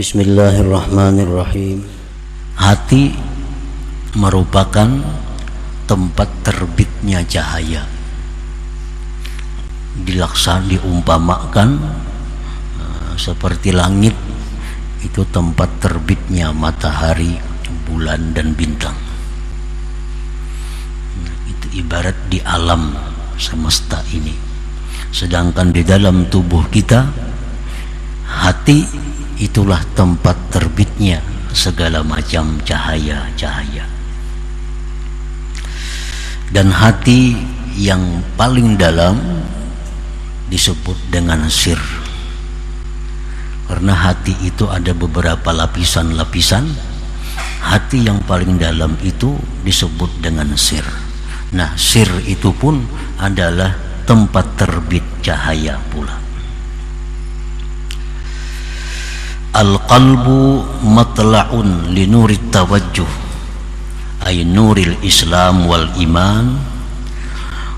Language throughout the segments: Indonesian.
Bismillahirrahmanirrahim. Hati merupakan tempat terbitnya cahaya. Diumpamakan seperti langit itu tempat terbitnya matahari, bulan dan bintang. Itu ibarat di alam semesta ini. Sedangkan di dalam tubuh kita, hati itulah tempat terbitnya segala macam cahaya-cahaya. Dan hati yang paling dalam disebut dengan sir. Karena hati itu ada beberapa lapisan-lapisan. Hati yang paling dalam itu disebut dengan sir. Nah, sir itu pun adalah tempat terbit cahaya pula. Al-qalbu matla'un li nurit tawajjuh, ay nuril islam wal iman,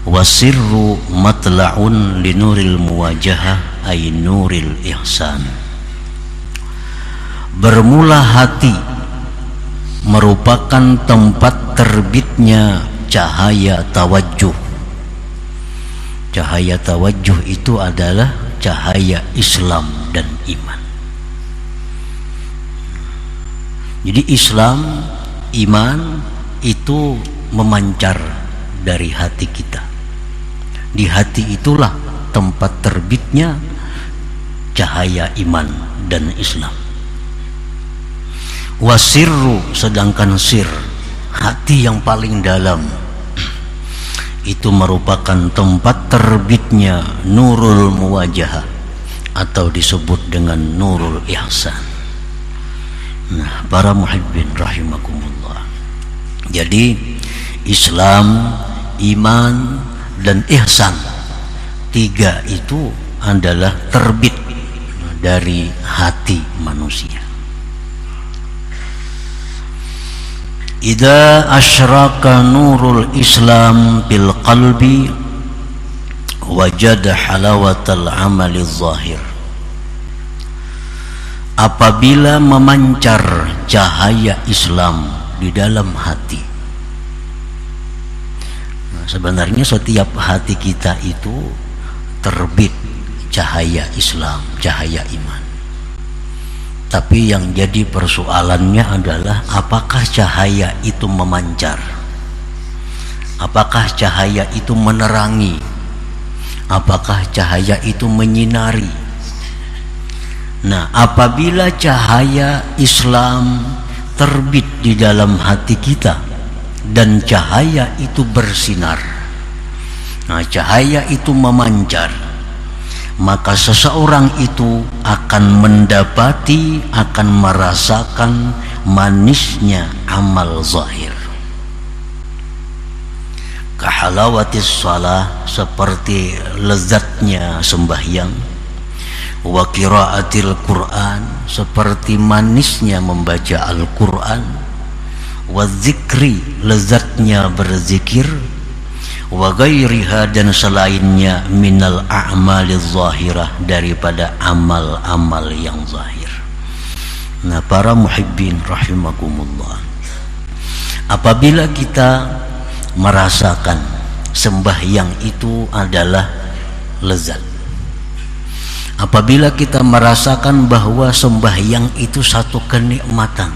wa sirru matla'un li nuril muwajahah, ay nuril ihsan. Bermula hati merupakan tempat terbitnya cahaya tawajjuh. Cahaya tawajjuh itu adalah cahaya Islam dan iman. Jadi Islam, iman itu memancar dari hati kita. Di hati itulah tempat terbitnya cahaya iman dan Islam. Wasirru, sedangkan sir, hati yang paling dalam, itu merupakan tempat terbitnya nurul muwajahah atau disebut dengan nurul ihsan. Nah, para muhibbin rahimakumullah. Jadi Islam, iman dan ihsan, tiga itu adalah terbit dari hati manusia. Idza asyraka nurul Islam bil qalbi wajada halawatal amali zahir. Apabila memancar cahaya Islam di dalam hati. Nah, sebenarnya setiap hati kita itu terbit cahaya Islam, cahaya iman. Tapi yang jadi persoalannya adalah apakah cahaya itu memancar? Apakah cahaya itu menerangi? Apakah cahaya itu menyinari? Nah, apabila cahaya Islam terbit di dalam hati kita dan cahaya itu bersinar, nah cahaya itu memancar, maka seseorang itu akan mendapati, akan merasakan manisnya amal zahir. Kahalawatis shalah, seperti lezatnya sembahyang. Wa qiraatil Quran, seperti manisnya membaca Al-Quran. Wa zikri, lezatnya berzikir. Wa ghairiha, dan selainnya minal a'maliz zahirah, daripada amal-amal yang zahir. Nah, para muhibbin rahimakumullah, apabila kita merasakan sembahyang itu adalah lezat, apabila kita merasakan bahwa sembahyang itu satu kenikmatan,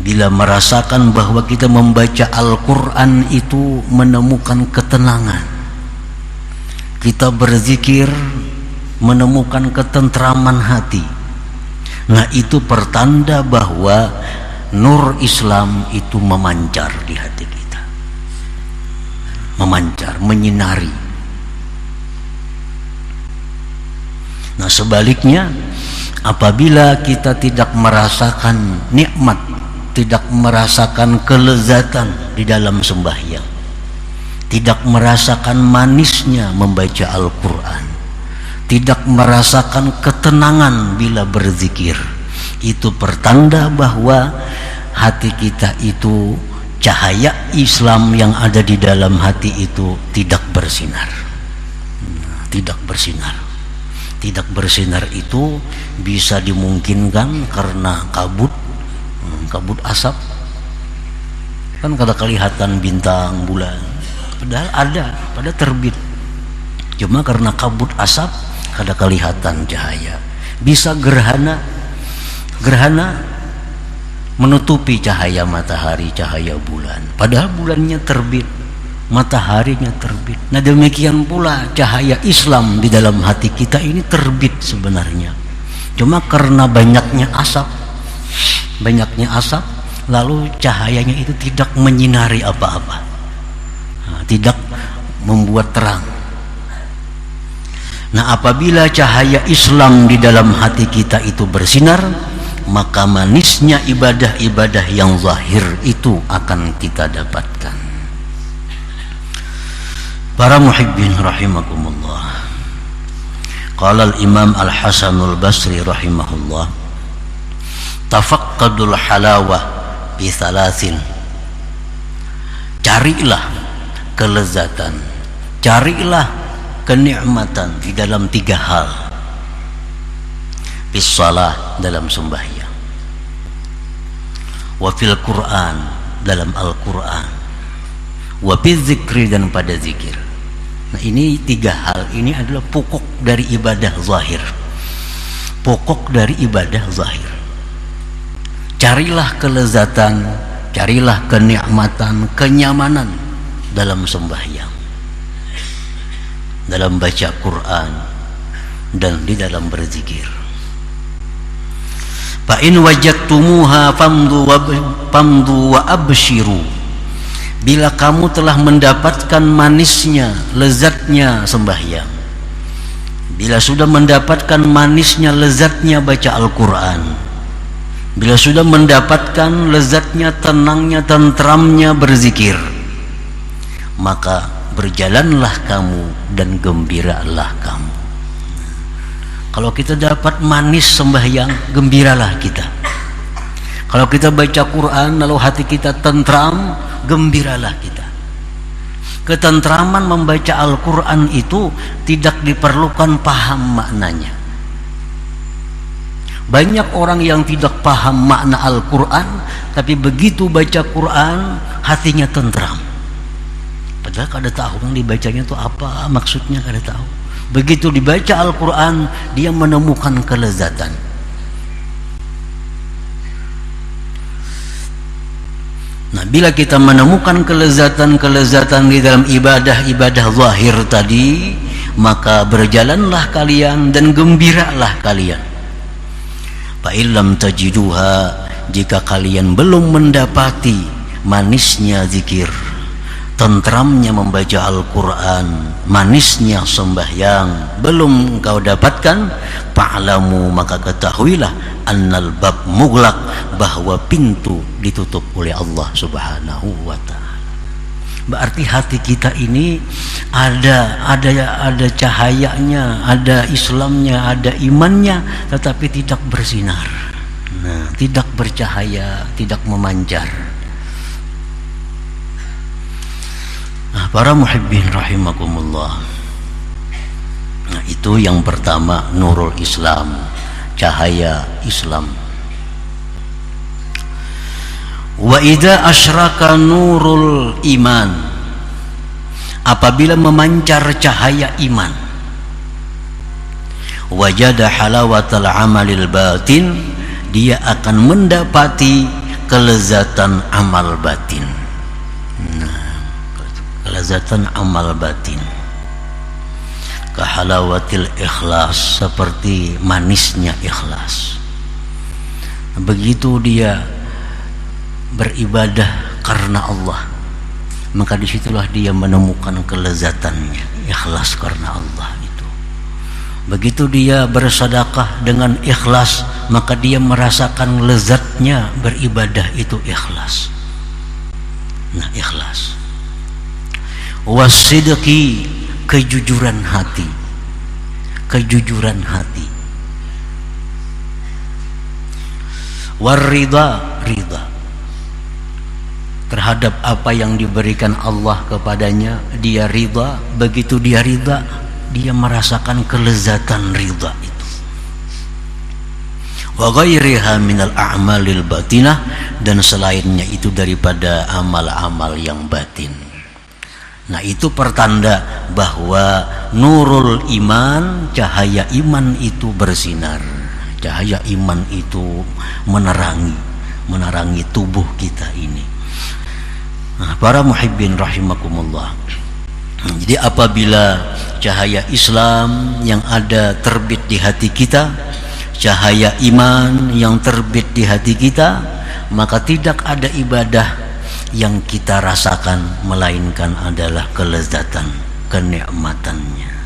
bila merasakan bahwa kita membaca Al-Quran itu menemukan ketenangan, kita berzikir menemukan ketentraman hati, nah itu pertanda bahwa nur Islam itu memancar di hati kita, memancar, menyinari. Nah, sebaliknya, apabila kita tidak merasakan nikmat, tidak merasakan kelezatan di dalam sembahyang, tidak merasakan manisnya membaca Al-Quran, tidak merasakan ketenangan bila berzikir, itu pertanda bahwa hati kita itu, cahaya Islam yang ada di dalam hati itu tidak bersinar, tidak bersinar, tidak bersinar itu bisa dimungkinkan karena kabut asap. Kan kada kelihatan bintang, bulan, padahal pada terbit. Cuma karena kabut asap kada kelihatan cahaya. Bisa gerhana menutupi cahaya matahari, cahaya bulan, padahal bulannya terbit, mataharinya terbit. Nah demikian pula cahaya Islam di dalam hati kita ini terbit sebenarnya, cuma karena banyaknya asap, lalu cahayanya itu tidak menyinari apa-apa, tidak membuat terang. Nah apabila cahaya Islam di dalam hati kita itu bersinar, maka manisnya ibadah-ibadah yang zahir itu akan kita dapatkan. Para muhibbin rahimakumullah, qala al-imam al-Hasanul Basri rahimahullah, tafaqqadul halawah bi thalathin. Carilah kelezatan, carilah kenikmatan di dalam 3 hal. Bis shalah, dalam sembahyang, wa fil Quran, dalam Al-Quran, wa fil zikri, dan pada zikir. Nah ini 3 hal ini adalah pokok dari ibadah zahir, pokok dari ibadah zahir. Carilah kelezatan, carilah kenikmatan, kenyamanan dalam sembahyang, dalam baca Quran, dan di dalam berzikir. Fa in wajadtumuha famdu wa abshiru. Bila kamu telah mendapatkan manisnya, lezatnya sembahyang, bila sudah mendapatkan manisnya, lezatnya baca Al-Quran, bila sudah mendapatkan lezatnya, tenangnya, tentramnya berzikir, maka berjalanlah kamu dan gembiralah kamu. Kalau kita dapat manis sembahyang, gembiralah kita. Kalau kita baca Quran lalu hati kita tentram, gembiralah kita. Ketentraman membaca Al-Quran itu tidak diperlukan paham maknanya. Banyak orang yang tidak paham makna Al-Quran, tapi begitu baca Quran hatinya tentram, padahal kada tahu yang dibacanya itu apa, maksudnya kada tahu. Begitu dibaca Al-Quran, dia menemukan kelezatan. Nah, bila kita menemukan kelezatan-kelezatan di dalam ibadah-ibadah zahir tadi, maka berjalanlah kalian dan gembiralah kalian. Fa illam tajiduha, jika kalian belum mendapati manisnya zikir, tentramnya membaca Al-Quran, manisnya sembahyang, belum engkau dapatkan, fa'lamu, maka ketahuilah, annal bab mughlaq, bahwa pintu ditutup oleh Allah Subhanahu wa ta'ala. Berarti hati kita ini ada cahayanya, ada Islamnya, ada imannya, tetapi tidak bersinar. Nah, tidak bercahaya, tidak memancar. Nah, para muhibbin rahimakumullah, nah itu yang pertama, nurul Islam, cahaya Islam. Wa idza asyraka nurul iman, apabila memancar cahaya iman, wajada halawatal amalil batin, dia akan mendapati kelezatan amal batin. Nah, kelezatan amal batin, kahalawatil ikhlas, seperti manisnya ikhlas. Begitu dia beribadah karena Allah, maka disitulah dia menemukan kelezatannya, ikhlas karena Allah itu. Begitu dia bersedekah dengan ikhlas, maka dia merasakan lezatnya beribadah itu ikhlas. Nah, ikhlas. Wasidqi, kejujuran hati, kejujuran hati. Warida, rida terhadap apa yang diberikan Allah kepadanya, dia rida. Begitu dia rida, dia merasakan kelezatan ridha itu. Wa ghairiha minal a'malil batinah, dan selainnya itu daripada amal-amal yang batin. Nah, itu pertanda bahwa nurul iman, cahaya iman itu bersinar. Cahaya iman itu menerangi tubuh kita ini. Nah, para muhibbin rahimakumullah. Jadi apabila cahaya Islam yang ada terbit di hati kita, cahaya iman yang terbit di hati kita, maka tidak ada ibadah yang kita rasakan melainkan adalah kelezatan, kenikmatannya.